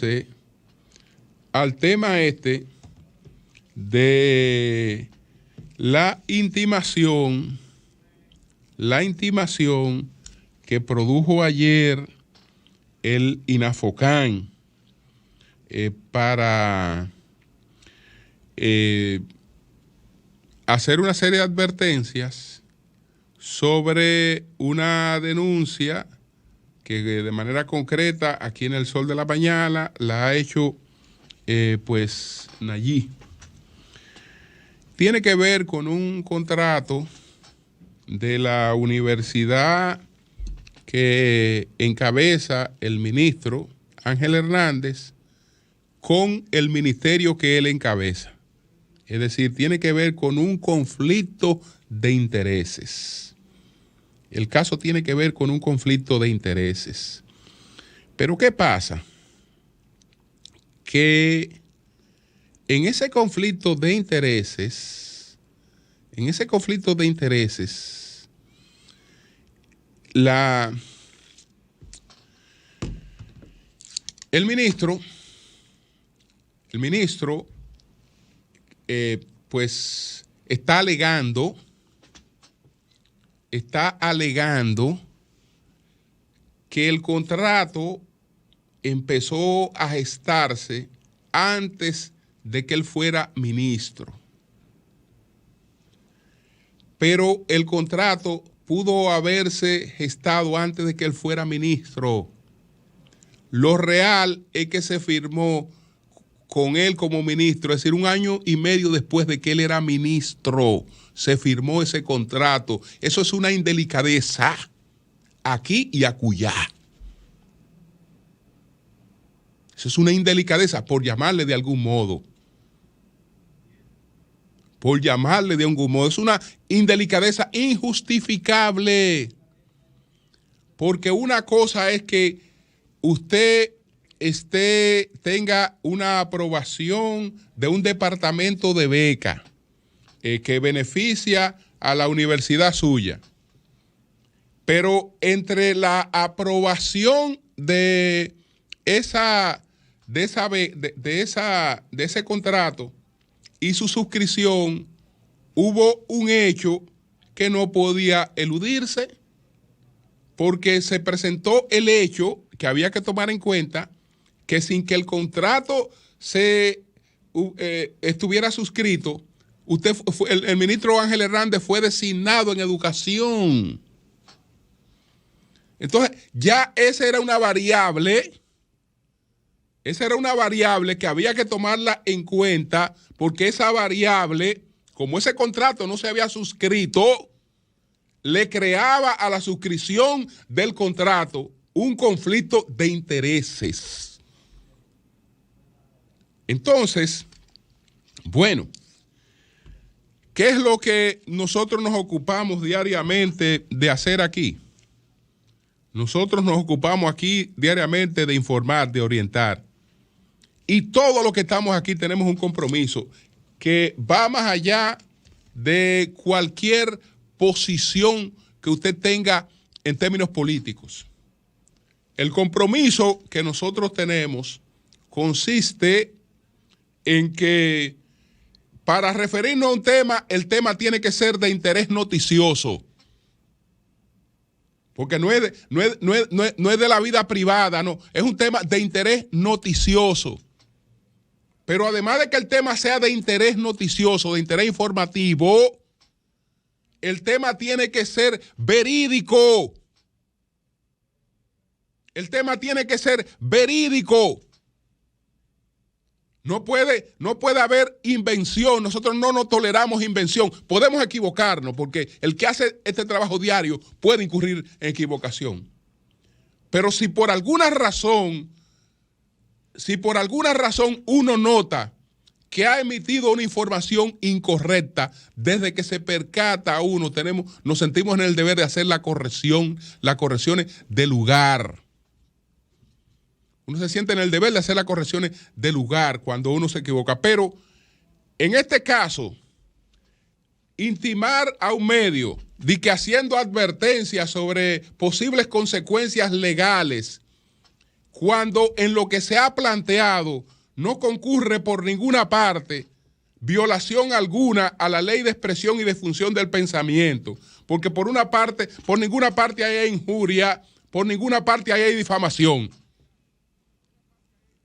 referirse al tema este de la intimación que produjo ayer el INAFOCAN para hacer una serie de advertencias sobre una denuncia que de manera concreta aquí en El Sol de la Mañana la ha hecho pues Nayib. Tiene que ver con un contrato de la universidad que encabeza el ministro Ángel Hernández con el ministerio que él encabeza. Es decir, tiene que ver con un conflicto de intereses. El caso tiene que ver con un conflicto de intereses. Pero ¿qué pasa? Que en ese conflicto de intereses, el ministro pues está alegando que el contrato empezó a gestarse antes de que él fuera ministro. Pero el contrato pudo haberse gestado antes de que él fuera ministro. Lo real es que se firmó con él como ministro, es decir, 1 año y medio después de que él era ministro, se firmó ese contrato. Eso es una indelicadeza aquí y acullá. Eso es una indelicadeza, por llamarle de algún modo. Es una indelicadeza injustificable. Porque una cosa es que usted tenga una aprobación de un departamento de beca que beneficia a la universidad suya. Pero entre la aprobación de ese contrato y su suscripción, hubo un hecho que no podía eludirse, porque se presentó el hecho que había que tomar en cuenta, que sin que el contrato estuviera suscrito, el ministro Ángel Hernández fue designado en educación. Entonces, ya esa era una variable que había que tomarla en cuenta, porque esa variable, como ese contrato no se había suscrito, le creaba a la suscripción del contrato un conflicto de intereses. Entonces, bueno, ¿qué es lo que nosotros nos ocupamos diariamente de hacer aquí? Nosotros nos ocupamos aquí diariamente de informar, de orientar. Y todo lo que estamos aquí tenemos un compromiso que va más allá de cualquier posición que usted tenga en términos políticos. El compromiso que nosotros tenemos consiste en que para referirnos a un tema, el tema tiene que ser de interés noticioso. Porque no es de la vida privada, no. Es un tema de interés noticioso. Pero además de que el tema sea de interés noticioso, de interés informativo, el tema tiene que ser verídico. El tema tiene que ser verídico. No puede haber invención. Nosotros no nos toleramos invención. Podemos equivocarnos, porque el que hace este trabajo diario puede incurrir en equivocación. Pero si por alguna razón uno nota que ha emitido una información incorrecta, desde que se percata uno, nos sentimos en el deber de hacer las correcciones de lugar. Uno se siente en el deber de hacer las correcciones de lugar cuando uno se equivoca. Pero en este caso, intimar a un medio de que haciendo advertencias sobre posibles consecuencias legales cuando en lo que se ha planteado no concurre por ninguna parte violación alguna a la ley de expresión y de función del pensamiento, porque por ninguna parte hay injuria, por ninguna parte hay difamación.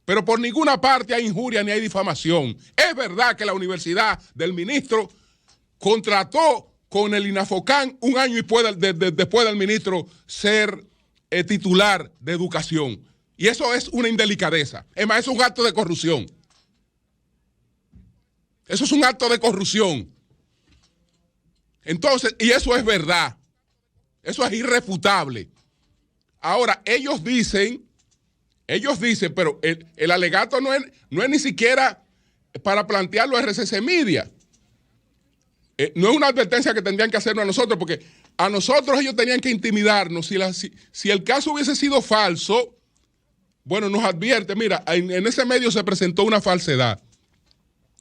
Pero por ninguna parte hay injuria ni hay difamación. Es verdad que la universidad del ministro contrató con el INAFOCAN un año después del ministro ser titular de educación. Y eso es una indelicadeza. Es más, es un acto de corrupción. Eso es un acto de corrupción. Entonces, y eso es verdad. Eso es irrefutable. Ahora, ellos dicen, pero el alegato no es ni siquiera para plantearlo a RCC Media. No es una advertencia que tendrían que hacernos a nosotros, porque a nosotros ellos tenían que intimidarnos. Si el caso hubiese sido falso, bueno, nos advierte, mira, en ese medio se presentó una falsedad.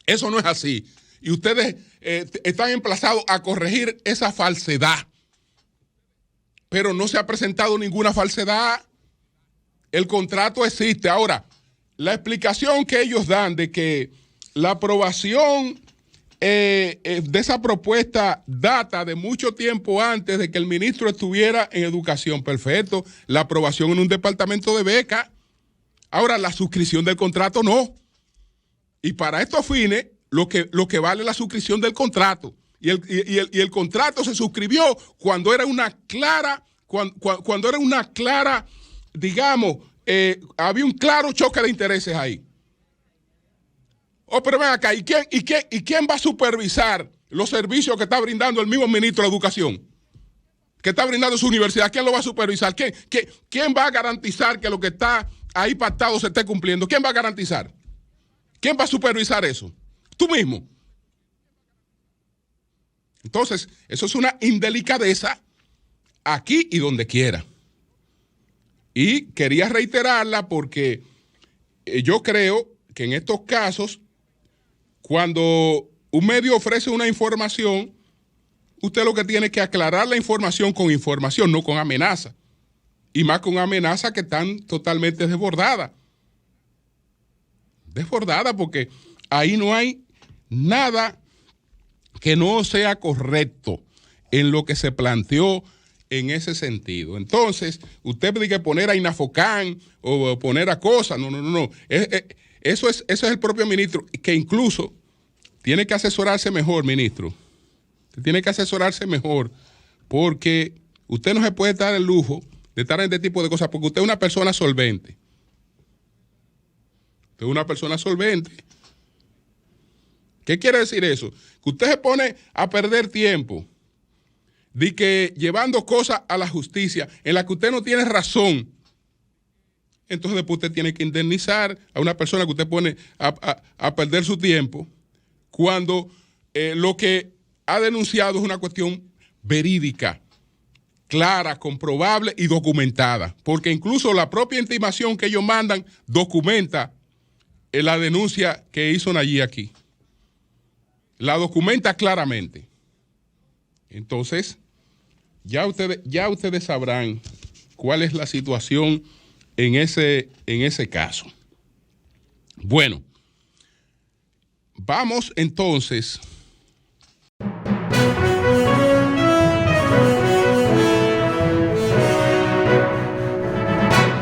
Eso no es así. Y ustedes están emplazados a corregir esa falsedad. Pero no se ha presentado ninguna falsedad. El contrato existe. Ahora, la explicación que ellos dan de que la aprobación de esa propuesta data de mucho tiempo antes de que el ministro estuviera en educación. Perfecto. La aprobación en un departamento de beca. Ahora, la suscripción del contrato no. Y para estos fines, lo que vale la suscripción del contrato. Y el contrato se suscribió cuando era una clara, digamos, había un claro choque de intereses ahí. Oh, pero ven acá, ¿y quién va a supervisar los servicios que está brindando el mismo ministro de Educación? Que está brindando su universidad. ¿Quién lo va a supervisar? ¿Quién va a garantizar que lo que está ahí pactado se esté cumpliendo? ¿Quién va a garantizar? ¿Quién va a supervisar eso? Tú mismo. Entonces, eso es una indelicadeza aquí y donde quiera. Y quería reiterarla porque yo creo que en estos casos, cuando un medio ofrece una información, usted lo que tiene que aclarar la información con información, no con amenaza. Y más con amenaza que están totalmente desbordadas. Desbordada porque ahí no hay nada que no sea correcto en lo que se planteó en ese sentido. Entonces, usted tiene que poner a INAFOCAN o poner a cosas. No. Eso es el propio ministro, que incluso tiene que asesorarse mejor, ministro. Tiene que asesorarse mejor porque usted no se puede dar el lujo de estar en este tipo de cosas porque usted es una persona solvente. Usted es una persona solvente. ¿Qué quiere decir eso? Que usted se pone a perder tiempo de que llevando cosas a la justicia en la que usted no tiene razón. Entonces después usted tiene que indemnizar a una persona que usted pone a perder su tiempo cuando lo que ha denunciado es una cuestión verídica, clara, comprobable y documentada. Porque incluso la propia intimación que ellos mandan documenta la denuncia que hizo Nayib aquí. La documenta claramente. Entonces, ya ustedes sabrán cuál es la situación en ese caso. Bueno, vamos entonces